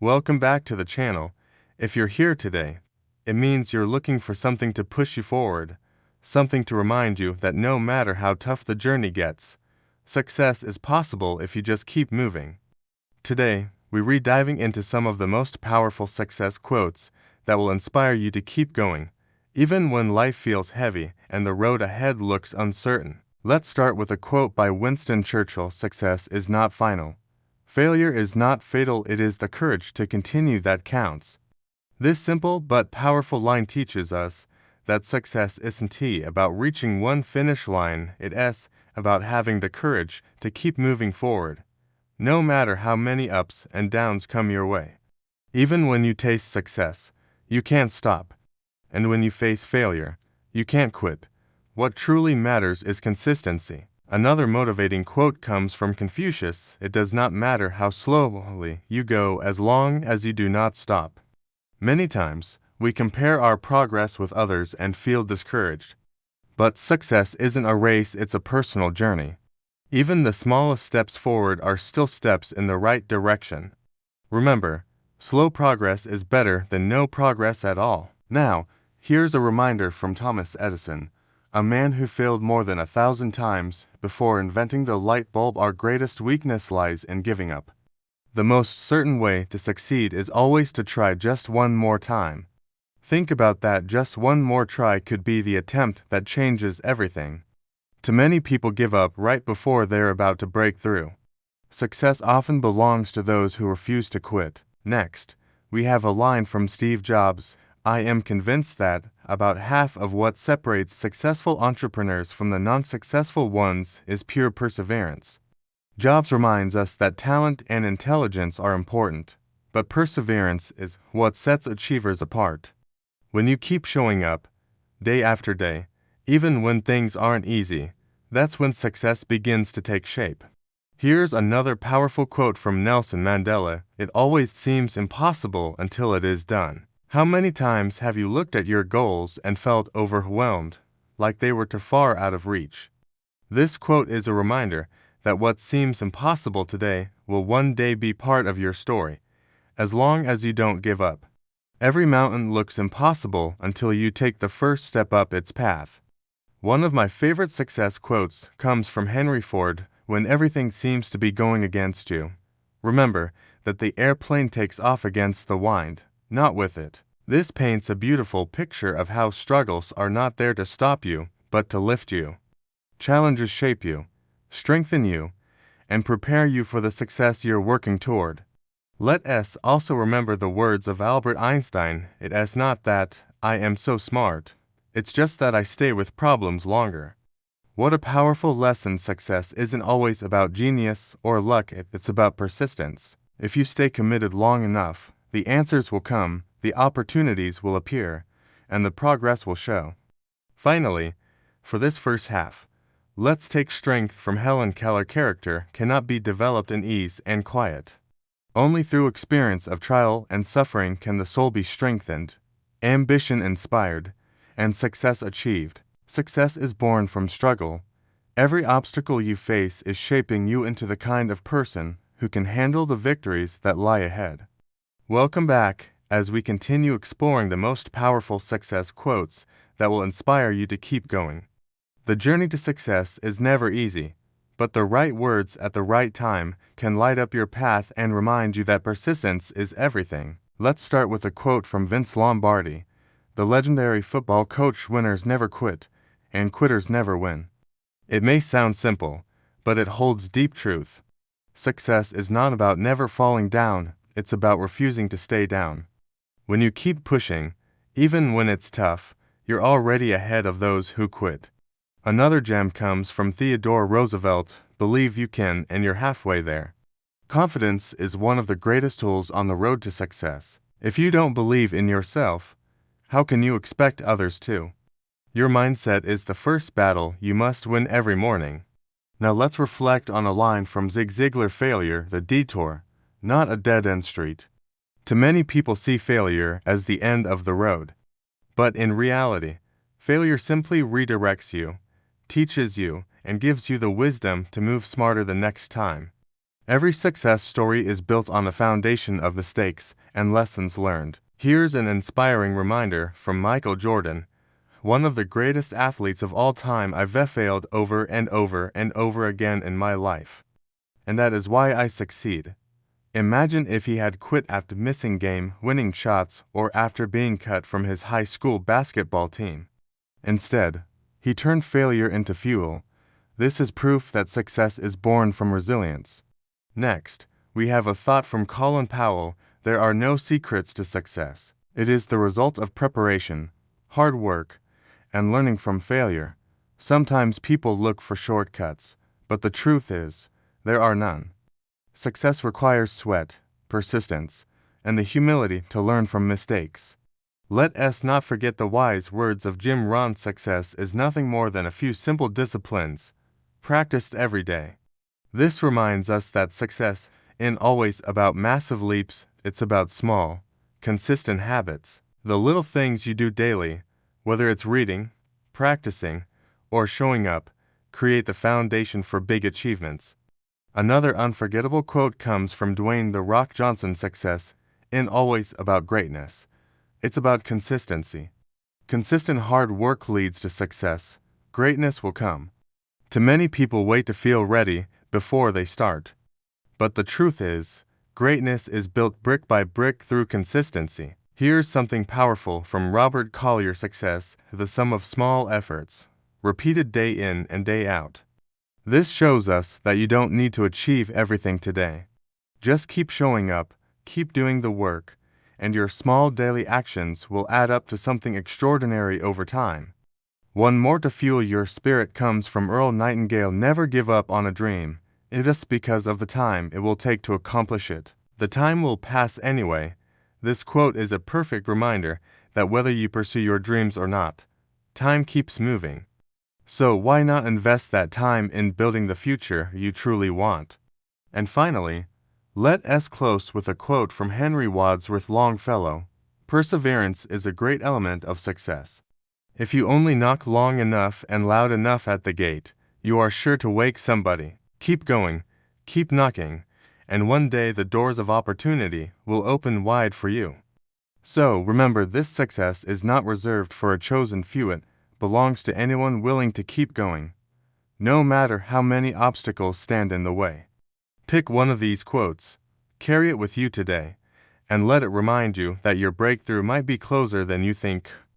Welcome back to the channel. If you're here today, it means you're looking for something to push you forward, something to remind you that no matter how tough the journey gets, success is possible if you just keep moving. Today, we're diving into some of the most powerful success quotes that will inspire you to keep going, even when life feels heavy and the road ahead looks uncertain. Let's start with a quote by Winston Churchill: "Success is not final. Failure is not fatal, it is the courage to continue that counts." This simple but powerful line teaches us that success isn't about reaching one finish line, it's about having the courage to keep moving forward, no matter how many ups and downs come your way. Even when you taste success, you can't stop. And when you face failure, you can't quit. What truly matters is consistency. Another motivating quote comes from Confucius: "It does not matter how slowly you go as long as you do not stop." Many times, we compare our progress with others and feel discouraged. But success isn't a race, it's a personal journey. Even the smallest steps forward are still steps in the right direction. Remember, slow progress is better than no progress at all. Now, here's a reminder from Thomas Edison, a man who failed more than 1,000 times before inventing the light bulb. Our greatest weakness lies in giving up. The most certain way to succeed is always to try just one more time. Think about that. Just one more try could be the attempt that changes everything. Too many people give up right before they're about to break through. Success often belongs to those who refuse to quit. Next, we have a line from Steve Jobs: "I am convinced that about half of what separates successful entrepreneurs from the non-successful ones is pure perseverance." Jobs reminds us that talent and intelligence are important, but perseverance is what sets achievers apart. When you keep showing up, day after day, even when things aren't easy, that's when success begins to take shape. Here's another powerful quote from Nelson Mandela: "It always seems impossible until it is done." How many times have you looked at your goals and felt overwhelmed, like they were too far out of reach? This quote is a reminder that what seems impossible today will one day be part of your story, as long as you don't give up. Every mountain looks impossible until you take the first step up its path. One of my favorite success quotes comes from Henry Ford: "When everything seems to be going against you, remember that the airplane takes off against the wind, not with it." This paints a beautiful picture of how struggles are not there to stop you, but to lift you. Challenges shape you, strengthen you, and prepare you for the success you're working toward. Let us also remember the words of Albert Einstein: "It's not that I am so smart, it's just that I stay with problems longer." What a powerful lesson! Success isn't always about genius or luck, it's about persistence. If you stay committed long enough, the answers will come, the opportunities will appear, and the progress will show. Finally, for this first half, let's take strength from Helen Keller. Character cannot be developed in ease and quiet. Only through experience of trial and suffering can the soul be strengthened, ambition inspired, and success achieved. Success is born from struggle. Every obstacle you face is shaping you into the kind of person who can handle the victories that lie ahead. Welcome back as we continue exploring the most powerful success quotes that will inspire you to keep going. The journey to success is never easy, but the right words at the right time can light up your path and remind you that persistence is everything. Let's start with a quote from Vince Lombardi, the legendary football coach: "Winners never quit, and quitters never win." It may sound simple, but it holds deep truth. Success is not about never falling down, it's about refusing to stay down. When you keep pushing, even when it's tough, you're already ahead of those who quit. Another gem comes from Theodore Roosevelt: "Believe you can, and you're halfway there." Confidence is one of the greatest tools on the road to success. If you don't believe in yourself, how can you expect others to? Your mindset is the first battle you must win every morning. Now let's reflect on a line from Zig Ziglar: "Failure, the detour, not a dead-end street." Too many people see failure as the end of the road. But in reality, failure simply redirects you, teaches you, and gives you the wisdom to move smarter the next time. Every success story is built on a foundation of mistakes and lessons learned. Here's an inspiring reminder from Michael Jordan, one of the greatest athletes of all time. I've failed over and over and over again in my life, and that is why I succeed. Imagine if he had quit after missing game-winning shots or after being cut from his high school basketball team. Instead, he turned failure into fuel. This is proof that success is born from resilience. Next, we have a thought from Colin Powell. There are no secrets to success. It is the result of preparation, hard work, and learning from failure. Sometimes people look for shortcuts, but the truth is, there are none. Success requires sweat, persistence, and the humility to learn from mistakes. Let us not forget the wise words of Jim Rohn: success is nothing more than a few simple disciplines, practiced every day. This reminds us that success isn't always about massive leaps, it's about small, consistent habits. The little things you do daily, whether it's reading, practicing, or showing up, create the foundation for big achievements. Another unforgettable quote comes from Dwayne "The Rock" Johnson: success isn't always about greatness, it's about consistency. Consistent hard work leads to success. Greatness will come. Too many people wait to feel ready before they start. But the truth is, greatness is built brick by brick through consistency. Here's something powerful from Robert Collier: success, the sum of small efforts, repeated day in and day out. This shows us that you don't need to achieve everything today. Just keep showing up, keep doing the work, and your small daily actions will add up to something extraordinary over time. One more to fuel your spirit comes from Earl Nightingale: never give up on a dream, just because of the time it will take to accomplish it. The time will pass anyway. This quote is a perfect reminder that whether you pursue your dreams or not, time keeps moving. So why not invest that time in building the future you truly want? And finally, let us close with a quote from Henry Wadsworth Longfellow: perseverance is a great element of success. If you only knock long enough and loud enough at the gate, you are sure to wake somebody. Keep going, keep knocking, and one day the doors of opportunity will open wide for you. So remember, this success is not reserved for a chosen few. It belongs to anyone willing to keep going, no matter how many obstacles stand in the way. Pick one of these quotes, carry it with you today, and let it remind you that your breakthrough might be closer than you think.